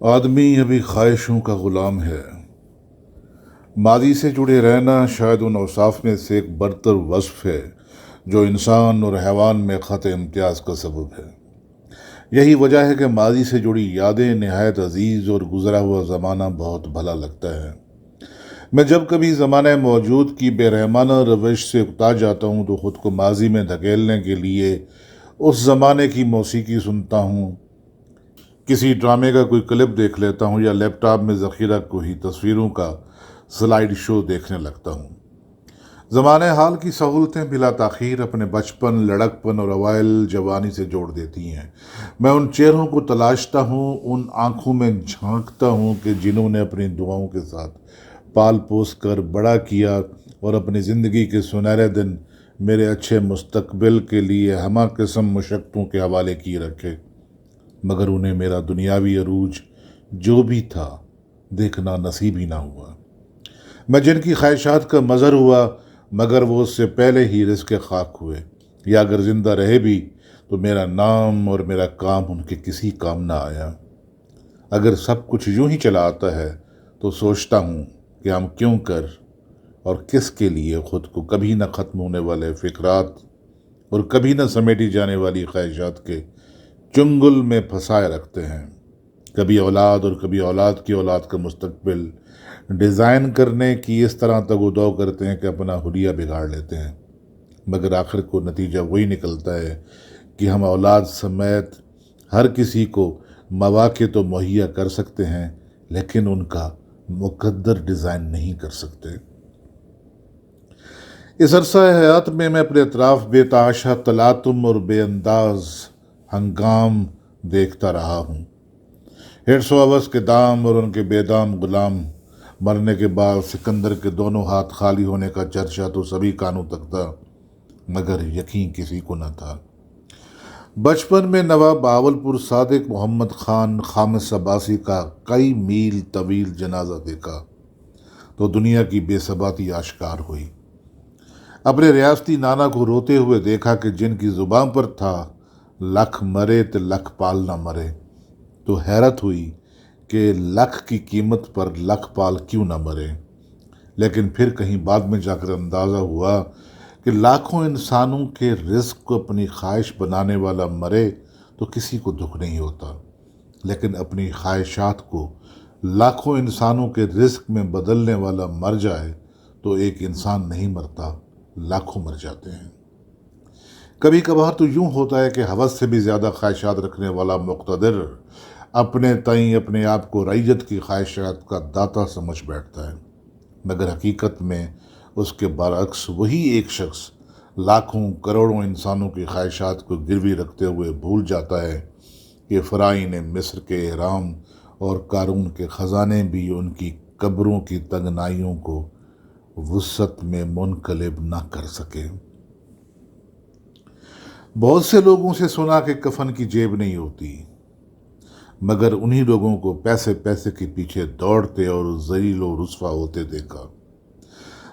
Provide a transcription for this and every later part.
آدمی ابھی خواہشوں کا غلام ہے۔ ماضی سے جڑے رہنا شاید ان اوصاف میں سے ایک برتر وصف ہے جو انسان اور حیوان میں خط امتیاز کا سبب ہے۔ یہی وجہ ہے کہ ماضی سے جڑی یادیں نہایت عزیز اور گزرا ہوا زمانہ بہت بھلا لگتا ہے۔ میں جب کبھی زمانہ موجود کی بے رحمانہ روش سے اکتا جاتا ہوں تو خود کو ماضی میں دھکیلنے کے لیے اس زمانے کی موسیقی سنتا ہوں، کسی ڈرامے کا کوئی کلپ دیکھ لیتا ہوں یا لیپ ٹاپ میں ذخیرہ کوئی تصویروں کا سلائیڈ شو دیکھنے لگتا ہوں۔ زمانہ حال کی سہولتیں بلا تاخیر اپنے بچپن، لڑکپن اور اوائل جوانی سے جوڑ دیتی ہیں۔ میں ان چہروں کو تلاشتا ہوں، ان آنکھوں میں جھانکتا ہوں کہ جنہوں نے اپنی دعاؤں کے ساتھ پال پوس کر بڑا کیا اور اپنی زندگی کے سنہرے دن میرے اچھے مستقبل کے لیے ہمہ قسم مشقتوں کے حوالے کی رکھے، مگر انہیں میرا دنیاوی عروج جو بھی تھا دیکھنا نصیب ہی نہ ہوا۔ میں جن کی خواہشات کا مظہر ہوا مگر وہ اس سے پہلے ہی رزق خاک ہوئے، یا اگر زندہ رہے بھی تو میرا نام اور میرا کام ان کے کسی کام نہ آیا۔ اگر سب کچھ یوں ہی چلا آتا ہے تو سوچتا ہوں کہ ہم کیوں کر اور کس کے لیے خود کو کبھی نہ ختم ہونے والے فکرات اور کبھی نہ سمیٹی جانے والی خواہشات کے چنگل میں پھنسائے رکھتے ہیں۔ کبھی اولاد اور کبھی اولاد کی اولاد کا مستقبل ڈیزائن کرنے کی اس طرح تگ و دو کرتے ہیں کہ اپنا حلیہ بگاڑ لیتے ہیں، مگر آخر کو نتیجہ وہی نکلتا ہے کہ ہم اولاد سمیت ہر کسی کو مواقع تو مہیا کر سکتے ہیں لیکن ان کا مقدر ڈیزائن نہیں کر سکتے۔ اس عرصہ حیات میں اپنے اطراف بے تحاشا تلاطم اور بے انداز ہنگام دیکھتا رہا ہوں۔ ہرس و ہوس کے دام اور ان کے بے دام غلام، مرنے کے بعد سکندر کے دونوں ہاتھ خالی ہونے کا چرچا تو سبھی کانوں تک تھا، مگر یقین کسی کو نہ تھا۔ بچپن میں نواب بہاولپور صادق محمد خان خامس عباسی کا کئی میل طویل جنازہ دیکھا تو دنیا کی بے ثباتی آشکار ہوئی۔ اپنے ریاستی نانا کو روتے ہوئے دیکھا کہ جن کی زبان پر تھا لکھ مرے تو لکھ پال نہ مرے، تو حیرت ہوئی کہ لکھ کی قیمت پر لکھ پال کیوں نہ مرے۔ لیکن پھر کہیں بعد میں جا کر اندازہ ہوا کہ لاکھوں انسانوں کے رزق کو اپنی خواہش بنانے والا مرے تو کسی کو دکھ نہیں ہوتا، لیکن اپنی خواہشات کو لاکھوں انسانوں کے رزق میں بدلنے والا مر جائے تو ایک انسان نہیں مرتا، لاکھوں مر جاتے ہیں۔ کبھی کبھار تو یوں ہوتا ہے کہ ہوس سے بھی زیادہ خواہشات رکھنے والا مقتدر اپنے تئیں اپنے آپ کو رعیت کی خواہشات کا داتا سمجھ بیٹھتا ہے، مگر حقیقت میں اس کے برعکس وہی ایک شخص لاکھوں کروڑوں انسانوں کی خواہشات کو گروی رکھتے ہوئے بھول جاتا ہے کہ فرعون مصر کے اہرام اور قارون کے خزانے بھی ان کی قبروں کی تنگنائیوں کو وسعت میں منقلب نہ کر سکے۔ بہت سے لوگوں سے سنا کہ کفن کی جیب نہیں ہوتی، مگر انہی لوگوں کو پیسے پیسے کے پیچھے دوڑتے اور ذلیل و رسوا ہوتے دیکھا۔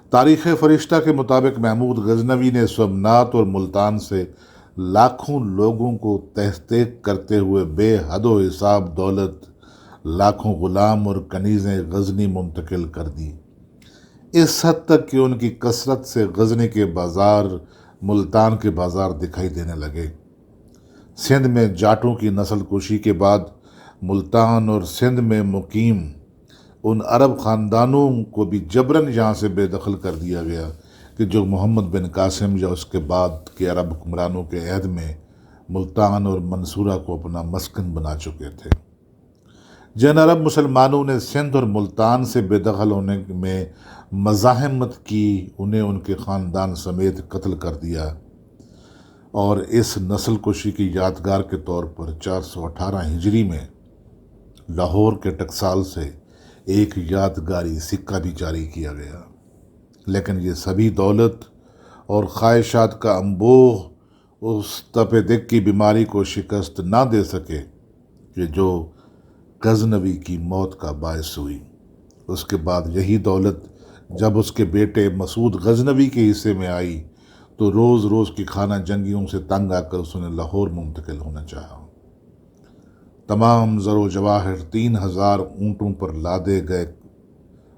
تاریخ فرشتہ کے مطابق محمود غزنوی نے سومنات اور ملتان سے لاکھوں لوگوں کو تحقیق کرتے ہوئے بے حد و حساب دولت، لاکھوں غلام اور کنیزیں غزنی منتقل کر دی، اس حد تک کہ ان کی کثرت سے غزنی کے بازار ملتان کے بازار دکھائی دینے لگے۔ سندھ میں جاٹوں کی نسل کشی کے بعد ملتان اور سندھ میں مقیم ان عرب خاندانوں کو بھی جبراً یہاں سے بے دخل کر دیا گیا کہ جو محمد بن قاسم یا اس کے بعد کے عرب حکمرانوں کے عہد میں ملتان اور منصورہ کو اپنا مسکن بنا چکے تھے۔ جن عرب مسلمانوں نے سندھ اور ملتان سے بے دخل ہونے میں مزاحمت کی انہیں ان کے خاندان سمیت قتل کر دیا، اور اس نسل کشی کی یادگار کے طور پر 418 ہجری میں لاہور کے ٹکسال سے ایک یادگاری سکہ بھی جاری کیا گیا۔ لیکن یہ سبھی دولت اور خواہشات کا انبوہ اس تپ دق کی بیماری کو شکست نہ دے سکے کہ جو غزنوی کی موت کا باعث ہوئی۔ اس کے بعد یہی دولت جب اس کے بیٹے مسعود غزنوی کے حصے میں آئی تو روز روز کی خانہ جنگیوں سے تنگ آ کر اس نے لاہور منتقل ہونا چاہا۔ تمام زر و جواہر 3,000 اونٹوں پر لادے گئے،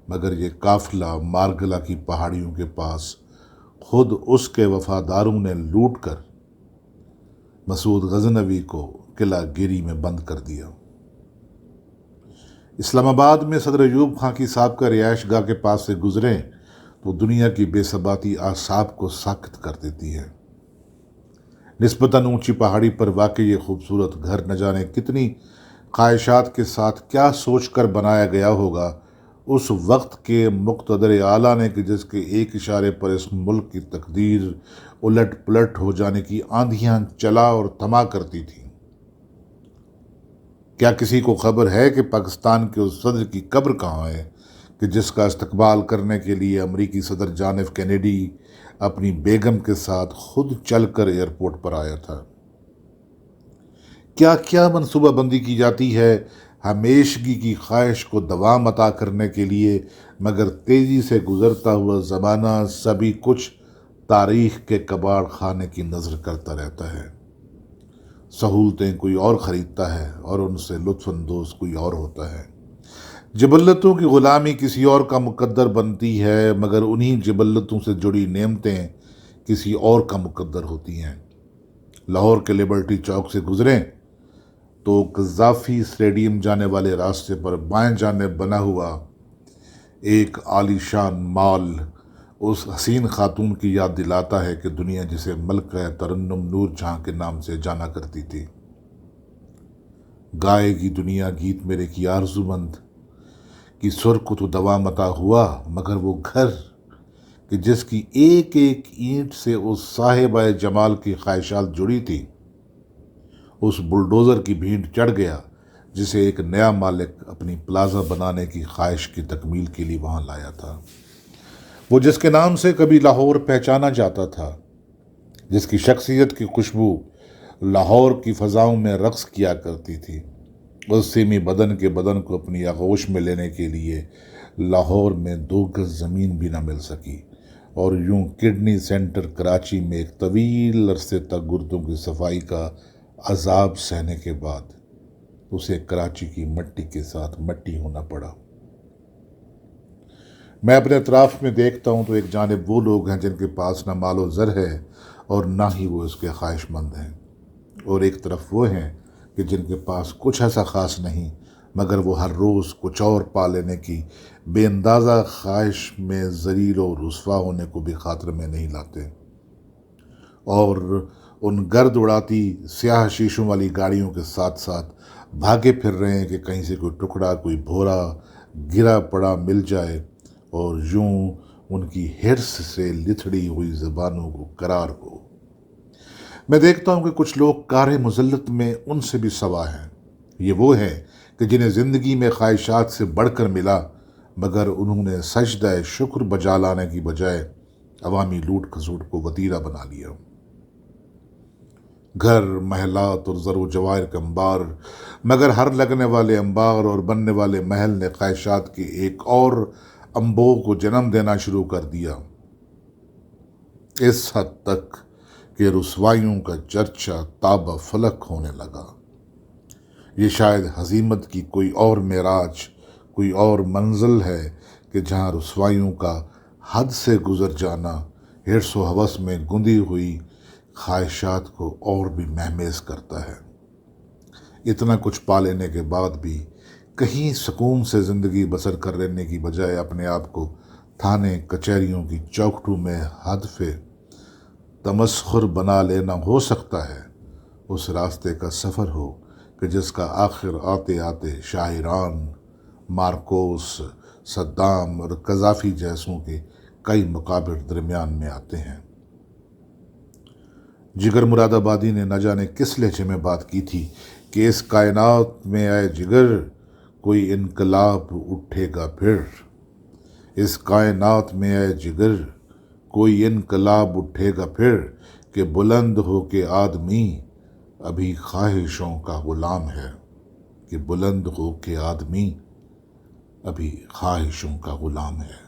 مگر یہ قافلہ مارگلا کی پہاڑیوں کے پاس خود اس کے وفاداروں نے لوٹ کر مسعود غزنوی کو قلعہ گیری میں بند کر دیا۔ اسلام آباد میں صدر ایوب خان کی سابقہ رہائش گاہ کے پاس سے گزریں تو دنیا کی بے ثباتی اعصاب کو ساکت کر دیتی ہے۔ نسبتاً اونچی پہاڑی پر واقع یہ خوبصورت گھر نہ جانے کتنی خواہشات کے ساتھ کیا سوچ کر بنایا گیا ہوگا اس وقت کے مقتدر اعلیٰ نے، کہ جس کے ایک اشارے پر اس ملک کی تقدیر الٹ پلٹ ہو جانے کی آندھیاں چلا اور تھما کرتی تھیں۔ کیا کسی کو خبر ہے کہ پاکستان کے اس صدر کی قبر کہاں ہے کہ جس کا استقبال کرنے کے لیے امریکی صدر جان ایف کینیڈی اپنی بیگم کے ساتھ خود چل کر ایئرپورٹ پر آیا تھا؟ کیا کیا منصوبہ بندی کی جاتی ہے ہمیشگی کی خواہش کو دوام عطا کرنے کے لیے، مگر تیزی سے گزرتا ہوا زمانہ سبھی کچھ تاریخ کے کباڑ خانے کی نظر کرتا رہتا ہے۔ سہولتیں کوئی اور خریدتا ہے اور ان سے لطف اندوز کوئی اور ہوتا ہے۔ جبلتوں کی غلامی کسی اور کا مقدر بنتی ہے، مگر انہی جبلتوں سے جڑی نعمتیں کسی اور کا مقدر ہوتی ہیں۔ لاہور کے لبرٹی چوک سے گزریں تو قذافی اسٹیڈیم جانے والے راستے پر بائیں جانب بنا ہوا ایک عالی شان مال اس حسین خاتون کی یاد دلاتا ہے کہ دنیا جسے ملکہ ترنم نور جہاں کے نام سے جانا کرتی تھی۔ گائے گی دنیا گیت میرے کی آرزو مند کی سر کو تو دوام عطا ہوا، مگر وہ گھر کہ جس کی ایک ایک اینٹ سے اس صاحبہ جمال کی خواہشات جڑی تھی، اس بلڈوزر کی بھینٹ چڑھ گیا جسے ایک نیا مالک اپنی پلازا بنانے کی خواہش کی تکمیل کے لیے وہاں لایا تھا۔ وہ جس کے نام سے کبھی لاہور پہچانا جاتا تھا، جس کی شخصیت کی خوشبو لاہور کی فضاؤں میں رقص کیا کرتی تھی، اس سیمی بدن کے بدن کو اپنی آغوش میں لینے کے لیے لاہور میں 2 گز زمین بھی نہ مل سکی، اور یوں کڈنی سینٹر کراچی میں ایک طویل عرصے تک گردوں کی صفائی کا عذاب سہنے کے بعد اسے کراچی کی مٹی کے ساتھ مٹی ہونا پڑا۔ میں اپنے اطراف میں دیکھتا ہوں تو ایک جانب وہ لوگ ہیں جن کے پاس نہ مال و زر ہے اور نہ ہی وہ اس کے خواہش مند ہیں، اور ایک طرف وہ ہیں کہ جن کے پاس کچھ ایسا خاص نہیں، مگر وہ ہر روز کچھ اور پا لینے کی بے اندازہ خواہش میں ذلیل و رسوا ہونے کو بھی خاطر میں نہیں لاتے، اور ان گرد اڑاتی سیاہ شیشوں والی گاڑیوں کے ساتھ ساتھ بھاگے پھر رہے ہیں کہ کہیں سے کوئی ٹکڑا، کوئی بھورا گرا پڑا مل جائے اور یوں ان کی ہرس سے لتھڑی ہوئی زبانوں کو قرار ہو۔ میں دیکھتا ہوں کہ کچھ لوگ کار مذلت میں ان سے بھی سوا ہیں۔ یہ وہ ہیں کہ جنہیں زندگی میں خواہشات سے بڑھ کر ملا، مگر انہوں نے سجدہ شکر بجا لانے کی بجائے عوامی لوٹ کھسوٹ کو وتیرہ بنا لیا۔ گھر، محلات اور زر و جواہر کا انبار، مگر ہر لگنے والے انبار اور بننے والے محل نے خواہشات کے ایک اور انبوہ کو جنم دینا شروع کر دیا، اس حد تک کہ رسوائیوں کا چرچا تابہ فلک ہونے لگا۔ یہ شاید ہزیمت کی کوئی اور معراج، کوئی اور منزل ہے کہ جہاں رسوائیوں کا حد سے گزر جانا حرص و ہوس میں گندی ہوئی خواہشات کو اور بھی مہمیز کرتا ہے۔ اتنا کچھ پا لینے کے بعد بھی کہیں سکون سے زندگی بسر کر لینے کی بجائے اپنے آپ کو تھانے کچہریوں کی چوکھٹوں میں ہدف تمسخر بنا لینا ہو سکتا ہے اس راستے کا سفر ہو کہ جس کا آخر آتے آتے شاعران، مارکوس، صدام اور قذافی جیسوں کے کئی مقابر درمیان میں آتے ہیں۔ جگر مراد آبادی نے نہ جانے کس لہجے میں بات کی تھی کہ اس کائنات میں اے جگر کوئی انقلاب اٹھے گا پھر، اس کائنات میں اے جگر کوئی انقلاب اٹھے گا پھر، کہ بلند ہو کے آدمی ابھی خواہشوں کا غلام ہے، کہ بلند ہو کے آدمی ابھی خواہشوں کا غلام ہے۔